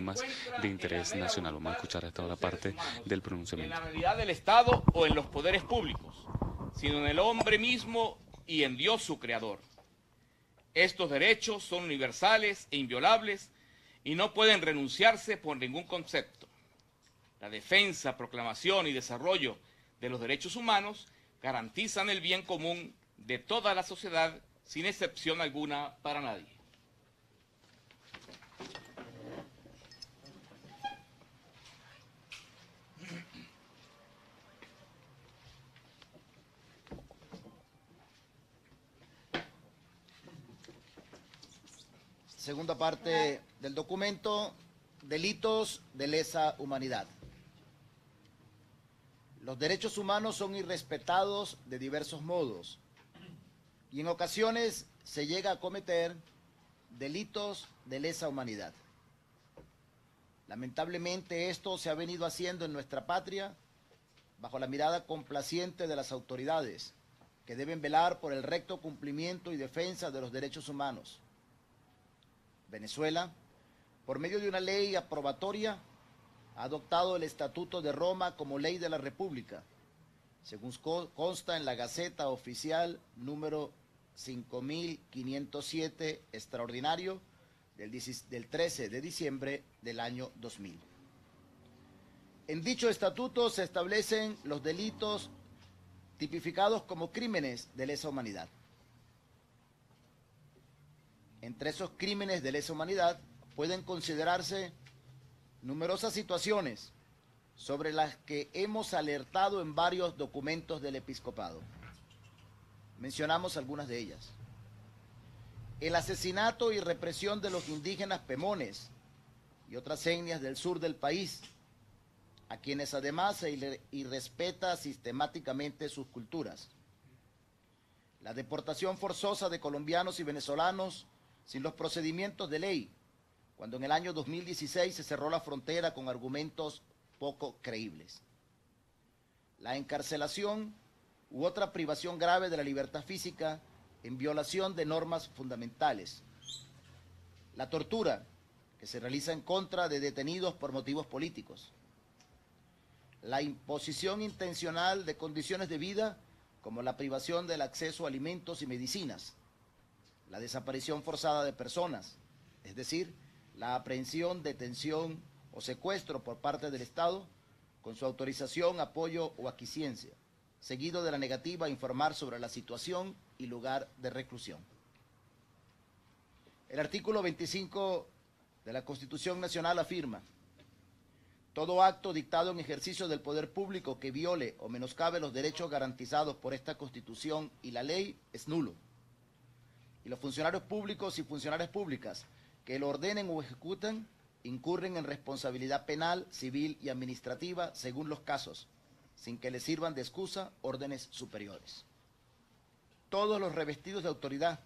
temas de interés nacional. Vamos a escuchar hasta ahora parte del pronunciamiento. En la realidad del Estado o en los poderes públicos, sino en el hombre mismo y en Dios su creador. Estos derechos son universales e inviolables y no pueden renunciarse por ningún concepto. La defensa, proclamación y desarrollo de los derechos humanos garantizan el bien común de toda la sociedad sin excepción alguna para nadie. Segunda parte del documento, delitos de lesa humanidad. Los derechos humanos son irrespetados de diversos modos y en ocasiones se llega a cometer delitos de lesa humanidad. Lamentablemente esto se ha venido haciendo en nuestra patria bajo la mirada complaciente de las autoridades que deben velar por el recto cumplimiento y defensa de los derechos humanos. Venezuela, por medio de una ley aprobatoria, ha adoptado el Estatuto de Roma como ley de la República, según consta en la Gaceta Oficial número 5507 extraordinario del 13 de diciembre del año 2000. En dicho estatuto se establecen los delitos tipificados como crímenes de lesa humanidad. Entre esos crímenes de lesa humanidad pueden considerarse numerosas situaciones sobre las que hemos alertado en varios documentos del episcopado. Mencionamos algunas de ellas. El asesinato y represión de los indígenas pemones y otras etnias del sur del país, a quienes además se irrespeta sistemáticamente sus culturas. La deportación forzosa de colombianos y venezolanos sin los procedimientos de ley, cuando en el año 2016 se cerró la frontera con argumentos poco creíbles. La encarcelación u otra privación grave de la libertad física en violación de normas fundamentales. La tortura que se realiza en contra de detenidos por motivos políticos. La imposición intencional de condiciones de vida como la privación del acceso a alimentos y medicinas. La desaparición forzada de personas, es decir, la aprehensión, detención o secuestro por parte del Estado con su autorización, apoyo o aquiescencia, seguido de la negativa a informar sobre la situación y lugar de reclusión. El artículo 25 de la Constitución Nacional afirma: todo acto dictado en ejercicio del poder público que viole o menoscabe los derechos garantizados por esta Constitución y la ley es nulo. Y los funcionarios públicos y funcionarias públicas que lo ordenen o ejecuten incurren en responsabilidad penal, civil y administrativa según los casos, sin que les sirvan de excusa órdenes superiores. Todos los revestidos de autoridad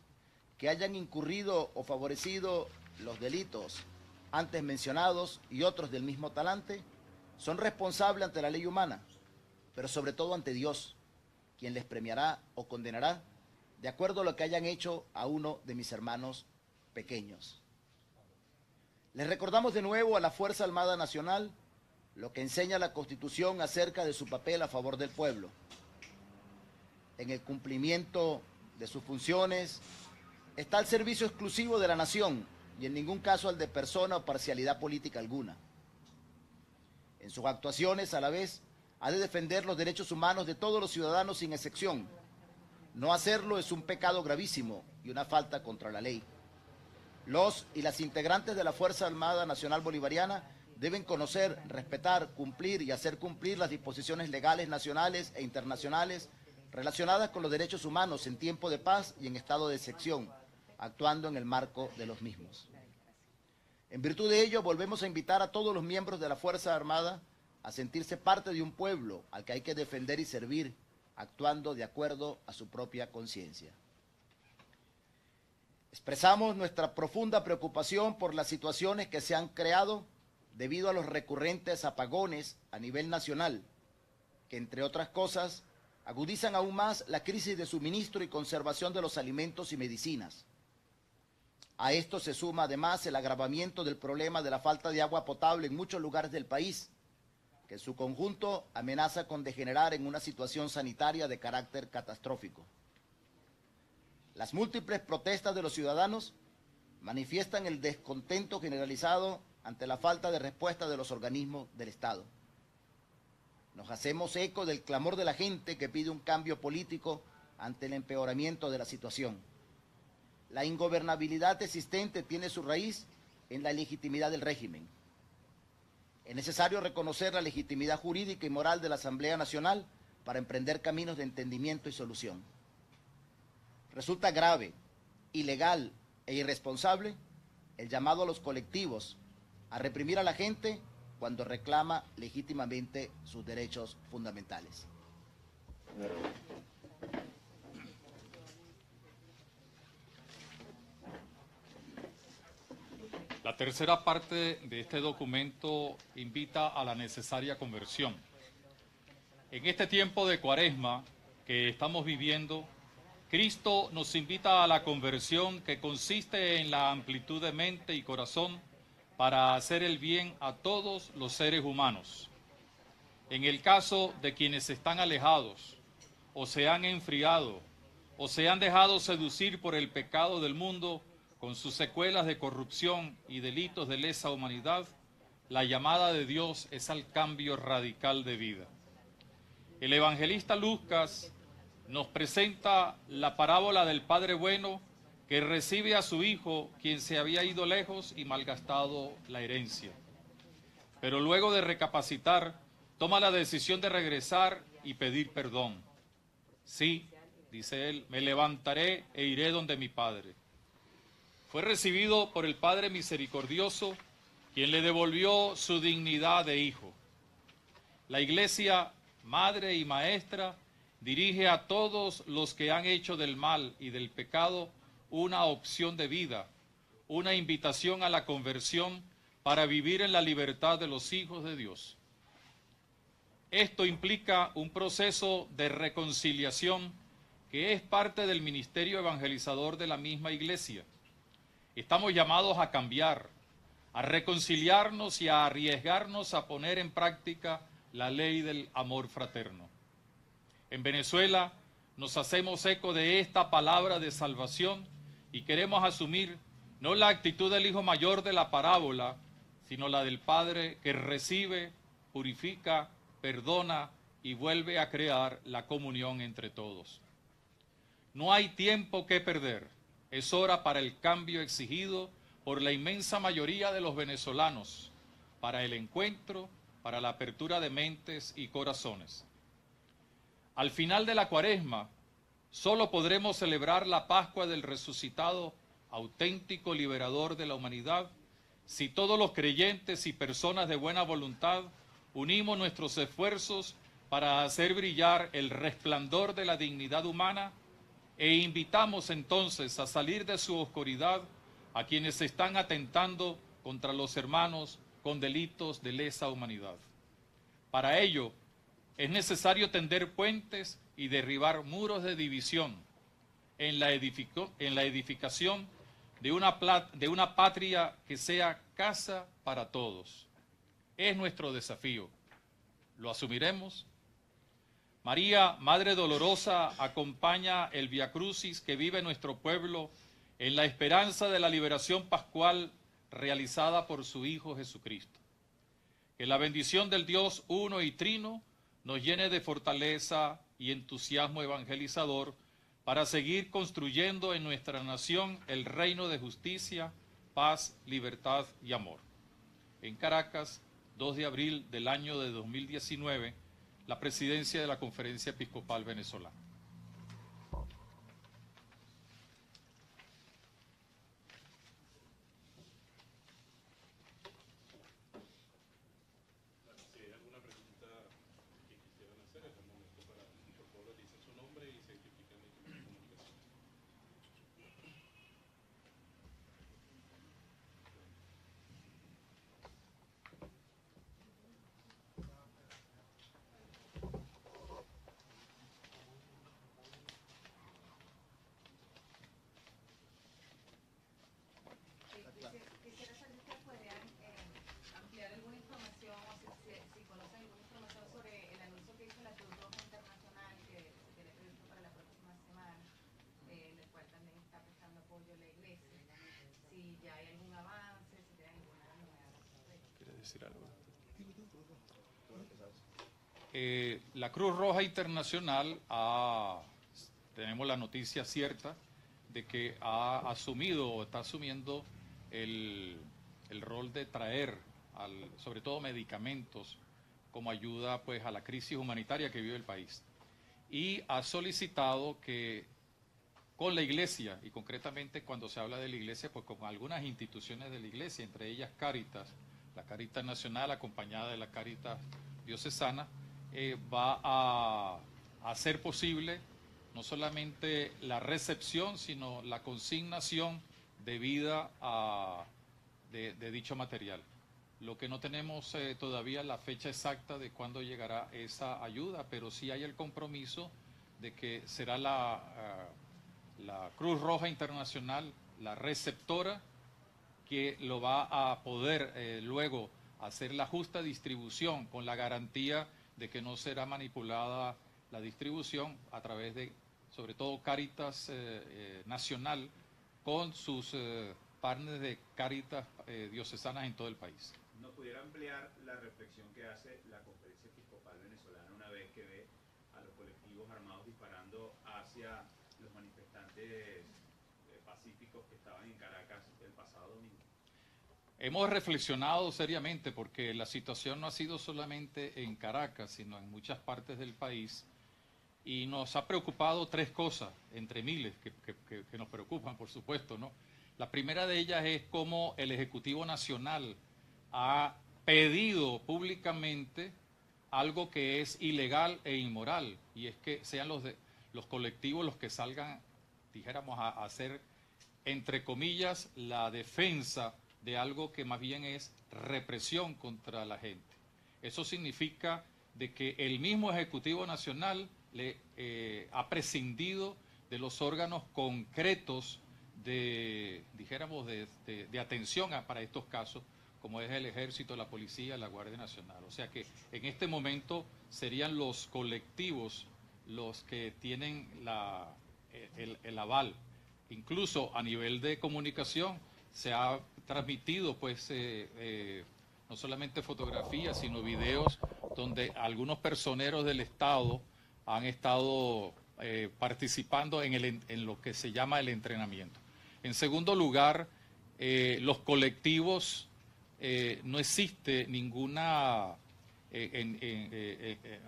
que hayan incurrido o favorecido los delitos antes mencionados y otros del mismo talante son responsables ante la ley humana, pero sobre todo ante Dios, quien les premiará o condenará de acuerdo a lo que hayan hecho a uno de mis hermanos pequeños. Les recordamos de nuevo a la Fuerza Armada Nacional lo que enseña la Constitución acerca de su papel a favor del pueblo. En el cumplimiento de sus funciones está el servicio exclusivo de la nación y en ningún caso el de persona o parcialidad política alguna. En sus actuaciones, a la vez, ha de defender los derechos humanos de todos los ciudadanos sin excepción. No hacerlo es un pecado gravísimo y una falta contra la ley. Los y las integrantes de la Fuerza Armada Nacional Bolivariana deben conocer, respetar, cumplir y hacer cumplir las disposiciones legales nacionales e internacionales relacionadas con los derechos humanos en tiempo de paz y en estado de excepción, actuando en el marco de los mismos. En virtud de ello, volvemos a invitar a todos los miembros de la Fuerza Armada a sentirse parte de un pueblo al que hay que defender y servir, actuando de acuerdo a su propia conciencia. Expresamos nuestra profunda preocupación por las situaciones que se han creado debido a los recurrentes apagones a nivel nacional, que entre otras cosas agudizan aún más la crisis de suministro y conservación de los alimentos y medicinas. A esto se suma además el agravamiento del problema de la falta de agua potable en muchos lugares del país, que en su conjunto amenaza con degenerar en una situación sanitaria de carácter catastrófico. Las múltiples protestas de los ciudadanos manifiestan el descontento generalizado ante la falta de respuesta de los organismos del Estado. Nos hacemos eco del clamor de la gente que pide un cambio político ante el empeoramiento de la situación. La ingobernabilidad existente tiene su raíz en la ilegitimidad del régimen. Es necesario reconocer la legitimidad jurídica y moral de la Asamblea Nacional para emprender caminos de entendimiento y solución. Resulta grave, ilegal e irresponsable el llamado a los colectivos a reprimir a la gente cuando reclama legítimamente sus derechos fundamentales. La tercera parte de este documento invita a la necesaria conversión. En este tiempo de Cuaresma que estamos viviendo, Cristo nos invita a la conversión que consiste en la amplitud de mente y corazón para hacer el bien a todos los seres humanos. En el caso de quienes están alejados, o se han enfriado, o se han dejado seducir por el pecado del mundo, con sus secuelas de corrupción y delitos de lesa humanidad, la llamada de Dios es al cambio radical de vida. El evangelista Lucas nos presenta la parábola del Padre Bueno que recibe a su hijo, quien se había ido lejos y malgastado la herencia. Pero luego de recapacitar, toma la decisión de regresar y pedir perdón. Sí, dice él, me levantaré e iré donde mi padre. Fue recibido por el Padre Misericordioso, quien le devolvió su dignidad de hijo. La Iglesia, madre y maestra, dirige a todos los que han hecho del mal y del pecado una opción de vida, una invitación a la conversión para vivir en la libertad de los hijos de Dios. Esto implica un proceso de reconciliación que es parte del ministerio evangelizador de la misma Iglesia. Estamos llamados a cambiar, a reconciliarnos y a arriesgarnos a poner en práctica la ley del amor fraterno. En Venezuela nos hacemos eco de esta palabra de salvación y queremos asumir no la actitud del hijo mayor de la parábola, sino la del padre que recibe, purifica, perdona y vuelve a crear la comunión entre todos. No hay tiempo que perder, es hora para el cambio exigido por la inmensa mayoría de los venezolanos, para el encuentro, para la apertura de mentes y corazones. Al final de la Cuaresma, solo podremos celebrar la Pascua del resucitado, auténtico liberador de la humanidad, si todos los creyentes y personas de buena voluntad unimos nuestros esfuerzos para hacer brillar el resplandor de la dignidad humana e invitamos entonces a salir de su oscuridad a quienes están atentando contra los hermanos con delitos de lesa humanidad. Para ello, es necesario tender puentes y derribar muros de división en la edificación de una patria que sea casa para todos. Es nuestro desafío. ¿Lo asumiremos? María, Madre Dolorosa, acompaña el Vía Crucis que vive nuestro pueblo en la esperanza de la liberación pascual realizada por su Hijo Jesucristo. Que la bendición del Dios uno y trino nos llene de fortaleza y entusiasmo evangelizador para seguir construyendo en nuestra nación el reino de justicia, paz, libertad y amor. En Caracas, 2 de abril del año de 2019, la presidencia de la Conferencia Episcopal Venezolana. ya hay algún avance, si tienen alguna novedad. ¿Quieres decir algo? La Cruz Roja Internacional tenemos la noticia cierta de que ha asumido o está asumiendo el rol de traer, sobre todo medicamentos, como ayuda pues a la crisis humanitaria que vive el país. Y ha solicitado que con la Iglesia, y concretamente cuando se habla de la Iglesia, pues con algunas instituciones de la Iglesia, entre ellas Cáritas, la Cáritas Nacional acompañada de la Cáritas Diocesana, va a hacer posible no solamente la recepción, sino la consignación debida de dicho material. Lo que no tenemos todavía la fecha exacta de cuándo llegará esa ayuda, pero sí hay el compromiso de que será la Cruz Roja Internacional, la receptora, que lo va a poder luego hacer la justa distribución con la garantía de que no será manipulada la distribución a través de, sobre todo, Cáritas Nacional con sus partners de Cáritas diocesanas en todo el país. ¿Nos pudiera ampliar la reflexión que hace la Conferencia Episcopal Venezolana una vez que ve a los colectivos armados disparando hacia los manifestantes pacíficos que estaban en Caracas el pasado domingo? Hemos reflexionado seriamente porque la situación no ha sido solamente en Caracas, sino en muchas partes del país, y nos ha preocupado tres cosas, entre miles que nos preocupan, por supuesto, ¿no? La primera de ellas es cómo el Ejecutivo Nacional ha pedido públicamente algo que es ilegal e inmoral, y es que sean los colectivos los que salgan, dijéramos, a hacer, entre comillas, la defensa de algo que más bien es represión contra la gente. Eso significa de que el mismo Ejecutivo Nacional ha prescindido de los órganos concretos de atención para estos casos, como es el Ejército, la Policía, la Guardia Nacional. O sea que en este momento serían los colectivos los que tienen el aval. Incluso a nivel de comunicación se ha transmitido pues no solamente fotografías, sino videos donde algunos personeros del Estado han estado participando en lo que se llama el entrenamiento. En segundo lugar, los colectivos, no existe ninguna, a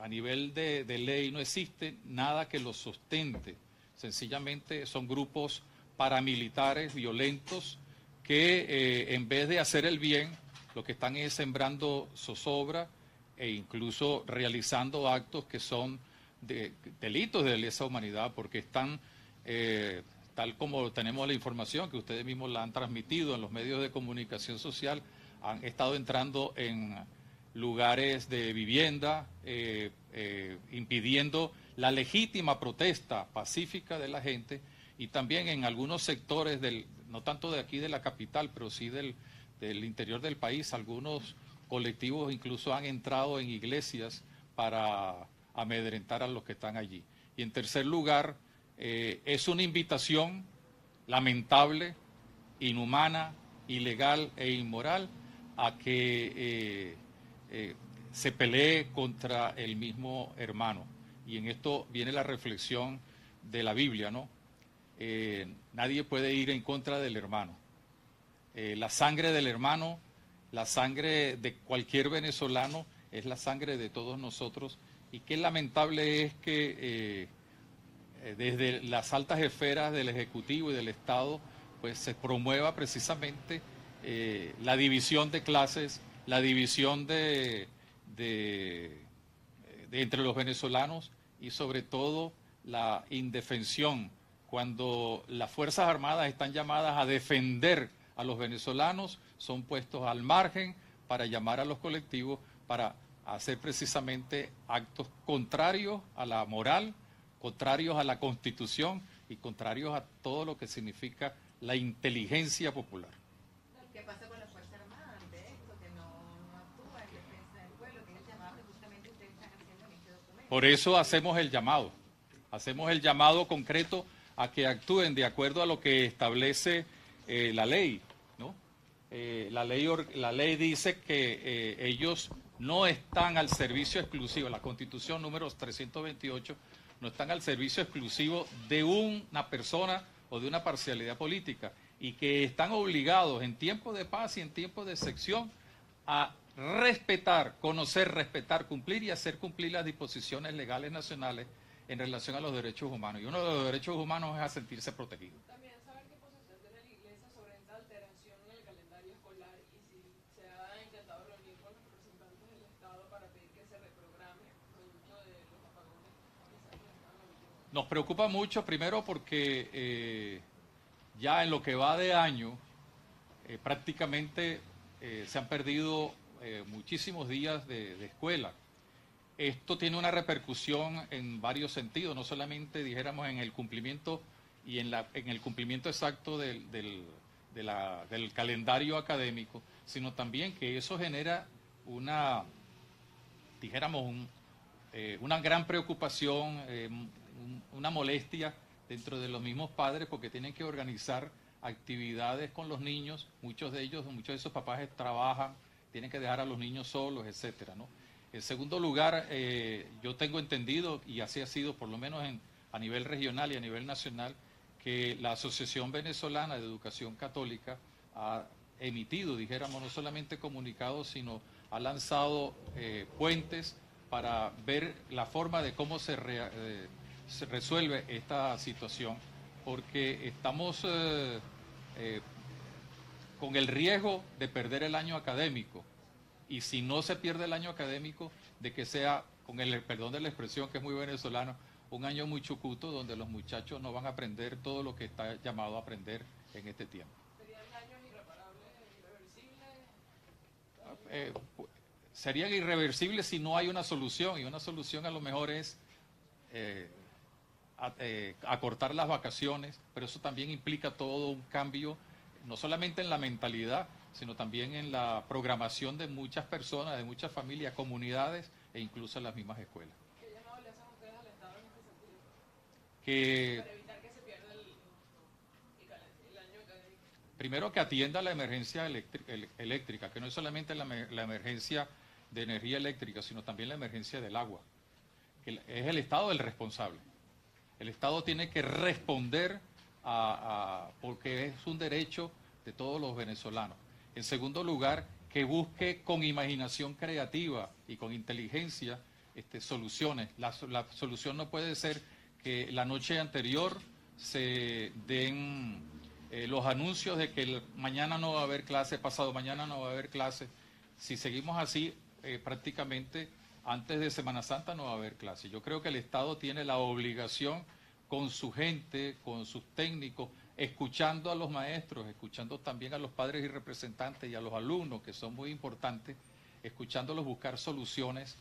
nivel de ley, no existe nada que los sustente. Sencillamente son grupos paramilitares violentos que en vez de hacer el bien, lo que están es sembrando zozobra e incluso realizando actos que son delitos de lesa humanidad, porque están, tal como tenemos la información que ustedes mismos la han transmitido en los medios de comunicación social, han estado entrando en lugares de vivienda, impidiendo la legítima protesta pacífica de la gente, y también en algunos sectores no tanto de aquí de la capital, pero sí del interior del país, algunos colectivos incluso han entrado en iglesias para amedrentar a los que están allí. Y en tercer lugar, es una invitación lamentable, inhumana, ilegal e inmoral a que se pelee contra el mismo hermano. Y en esto viene la reflexión de la Biblia, ¿no? Nadie puede ir en contra del hermano. La sangre del hermano, la sangre de cualquier venezolano, es la sangre de todos nosotros. Y qué lamentable es que desde las altas esferas del Ejecutivo y del Estado, pues se promueva precisamente la división de clases, la división entre los venezolanos, y sobre todo la indefensión, cuando las Fuerzas Armadas están llamadas a defender a los venezolanos, son puestos al margen para llamar a los colectivos para hacer precisamente actos contrarios a la moral, contrarios a la Constitución y contrarios a todo lo que significa la inteligencia popular. ¿Qué pasa con las Fuerzas Armadas ante esto, que no actúa en defensa del pueblo, que es el llamado que justamente ustedes están haciendo en este documento? Por eso hacemos el llamado concreto a que actúen de acuerdo a lo que establece la ley, ¿no? la ley dice que ellos no están al servicio exclusivo, la Constitución número 328, no están al servicio exclusivo de una persona o de una parcialidad política, y que están obligados en tiempos de paz y en tiempos de sección a respetar, conocer, respetar, cumplir y hacer cumplir las disposiciones legales nacionales en relación a los derechos humanos. Y uno de los derechos humanos es a sentirse protegido. También saber qué posición tiene la Iglesia sobre esta alteración en el calendario escolar y si se ha intentado reunir con los representantes del Estado para pedir que se reprograme producto de los apagones quizás que están ahorita. Nos preocupa mucho, primero porque ya en lo que va de año prácticamente se han perdido muchísimos días de escuela. Esto tiene una repercusión en varios sentidos, no solamente dijéramos en el cumplimiento y en el cumplimiento exacto del calendario académico, sino también que eso genera una gran preocupación, una molestia dentro de los mismos padres, porque tienen que organizar actividades con los niños, muchos de esos papás trabajan, tienen que dejar a los niños solos, etcétera, ¿no? En segundo lugar, yo tengo entendido, y así ha sido por lo menos a nivel regional y a nivel nacional, que la Asociación Venezolana de Educación Católica ha emitido, dijéramos, no solamente comunicados, sino ha lanzado puentes para ver la forma de cómo se resuelve esta situación, porque estamos con el riesgo de perder el año académico. Y si no se pierde el año académico, de que sea, con el perdón de la expresión que es muy venezolano, un año muy chucuto donde los muchachos no van a aprender todo lo que está llamado a aprender en este tiempo. ¿Serían daños irreparables, irreversibles? Serían irreversibles si no hay una solución, y una solución a lo mejor es acortar las vacaciones, pero eso también implica todo un cambio, no solamente en la mentalidad, sino también en la programación de muchas personas, de muchas familias, comunidades e incluso en las mismas escuelas. ¿Qué llamado le hacen ustedes al Estado en este sentido? Que Para evitar que se pierda el año académico. primero que atienda la emergencia eléctrica, que no es solamente la emergencia de energía eléctrica, sino también la emergencia del agua, que es el Estado el responsable. El Estado tiene que responder porque es un derecho de todos los venezolanos. En segundo lugar, que busque con imaginación creativa y con inteligencia soluciones. La solución no puede ser que la noche anterior se den los anuncios de que mañana no va a haber clase, pasado mañana no va a haber clase. Si seguimos así, prácticamente antes de Semana Santa no va a haber clase. Yo creo que el Estado tiene la obligación con su gente, con sus técnicos, escuchando a los maestros, escuchando también a los padres y representantes y a los alumnos, que son muy importantes, escuchándolos buscar soluciones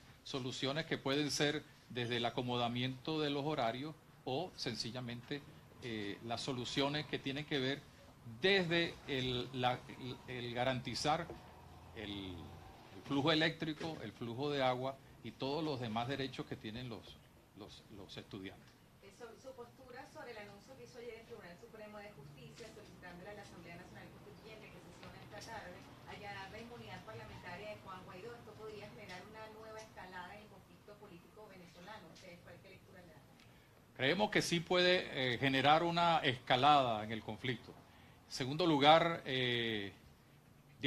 que pueden ser desde el acomodamiento de los horarios o sencillamente las soluciones que tienen que ver desde el garantizar el flujo eléctrico, el flujo de agua y todos los demás derechos que tienen los estudiantes. Su postura sobre el anuncio que hizo ayer el Tribunal Supremo de Justicia solicitándole a la Asamblea Nacional Constituyente que sesione esta tarde allanar la inmunidad parlamentaria de Juan Guaidó, esto podría generar una nueva escalada en el conflicto político venezolano. ¿Ustedes qué lectura le dan? Creemos que sí puede generar una escalada en el conflicto. En segundo lugar, de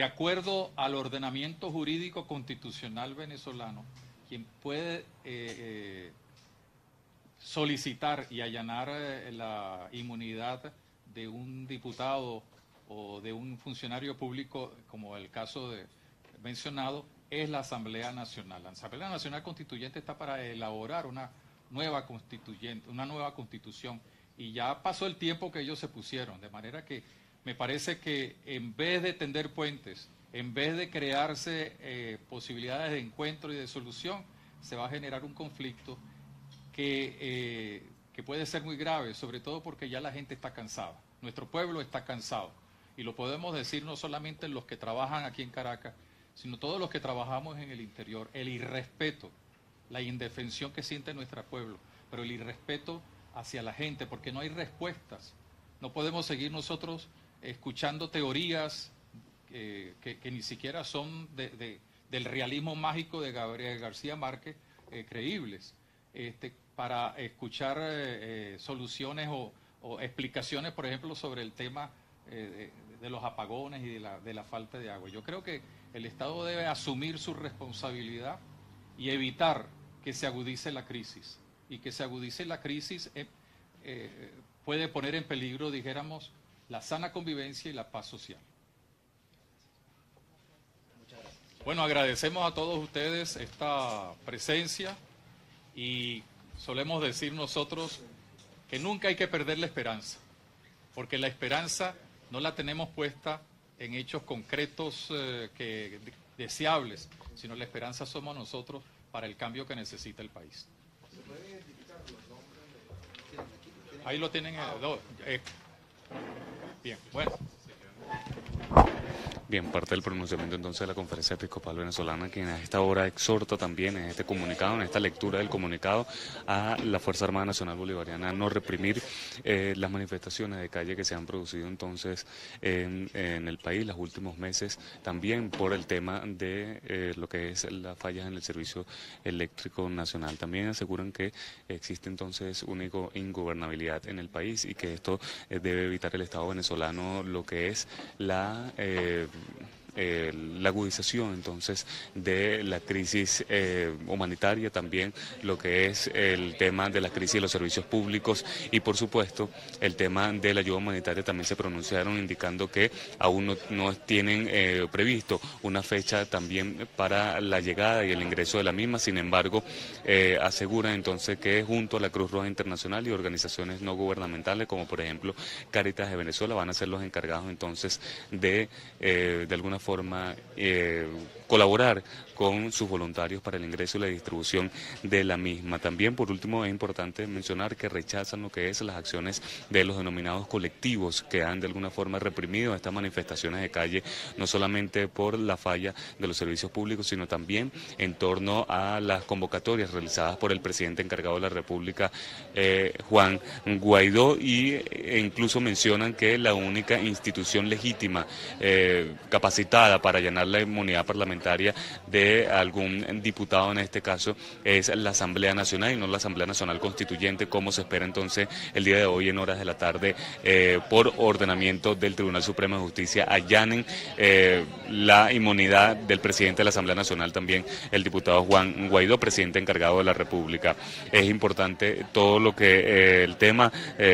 acuerdo al ordenamiento jurídico constitucional venezolano, quien puede solicitar y allanar la inmunidad de un diputado o de un funcionario público, como el caso mencionado, es la Asamblea Nacional. La Asamblea Nacional Constituyente está para elaborar una nueva constitución, y ya pasó el tiempo que ellos se pusieron, de manera que me parece que en vez de tender puentes, en vez de crearse posibilidades de encuentro y de solución, se va a generar un conflicto que puede ser muy grave, sobre todo porque ya la gente está cansada. Nuestro pueblo está cansado. Y lo podemos decir no solamente los que trabajan aquí en Caracas, sino todos los que trabajamos en el interior. El irrespeto, la indefensión que siente nuestro pueblo, pero el irrespeto hacia la gente, porque no hay respuestas. No podemos seguir nosotros escuchando teorías que ni siquiera son del realismo mágico de Gabriel García Márquez creíbles, para escuchar soluciones o explicaciones, por ejemplo, sobre el tema de los apagones y de la falta de agua. Yo creo que el Estado debe asumir su responsabilidad y evitar que se agudice la crisis. Y que se agudice la crisis puede poner en peligro, dijéramos, la sana convivencia y la paz social. Bueno, agradecemos a todos ustedes esta presencia y solemos decir nosotros que nunca hay que perder la esperanza, porque la esperanza no la tenemos puesta en hechos concretos deseables, sino la esperanza somos nosotros para el cambio que necesita el país. Ahí lo tienen. Bien, bueno. Bien, parte del pronunciamiento entonces de la Conferencia Episcopal Venezolana, quien a esta hora exhorta también en este comunicado, en esta lectura del comunicado, a la Fuerza Armada Nacional Bolivariana a no reprimir las manifestaciones de calle que se han producido entonces en el país los últimos meses, también por el tema de lo que es las fallas en el servicio eléctrico nacional. También aseguran que existe entonces una ingobernabilidad en el país y que esto debe evitar el Estado venezolano lo que es la agudización entonces de la crisis humanitaria, también lo que es el tema de la crisis de los servicios públicos y por supuesto el tema de la ayuda humanitaria. También se pronunciaron indicando que aún no tienen previsto una fecha también para la llegada y el ingreso de la misma. Sin embargo, aseguran entonces que junto a la Cruz Roja Internacional y organizaciones no gubernamentales como por ejemplo Cáritas de Venezuela van a ser los encargados entonces de alguna forma colaborar con sus voluntarios para el ingreso y la distribución de la misma. También, por último, es importante mencionar que rechazan lo que es las acciones de los denominados colectivos que han de alguna forma reprimido estas manifestaciones de calle, no solamente por la falla de los servicios públicos, sino también en torno a las convocatorias realizadas por el presidente encargado de la República, Juan Guaidó, e incluso mencionan que la única institución legítima capacitada para allanar la inmunidad parlamentaria de algún diputado en este caso es la Asamblea Nacional y no la Asamblea Nacional Constituyente, como se espera entonces el día de hoy en horas de la tarde por ordenamiento del Tribunal Supremo de Justicia allanen la inmunidad del presidente de la Asamblea Nacional, también el diputado Juan Guaidó, presidente encargado de la República. Es importante todo lo que el tema,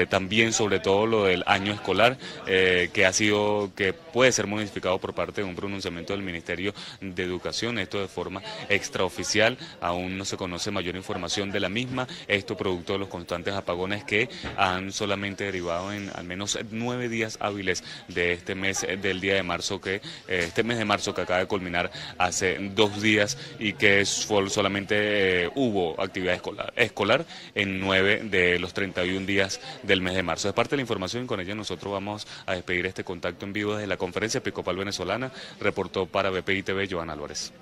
también sobre todo lo del año escolar, que puede ser modificado por parte de un pronunciamiento del Ministerio de Educación, esto de forma extraoficial, aún no se conoce mayor información de la misma, esto producto de los constantes apagones que han solamente derivado en al menos 9 días hábiles de este mes del día de marzo, este mes de marzo que acaba de culminar hace 2 días y que solamente hubo actividad escolar en 9 de los 31 días del mes de marzo. Es parte de la información y con ella nosotros vamos a despedir este contacto en vivo desde la Conferencia Episcopal Venezolana. Reportó para BPI TV Joana Álvarez.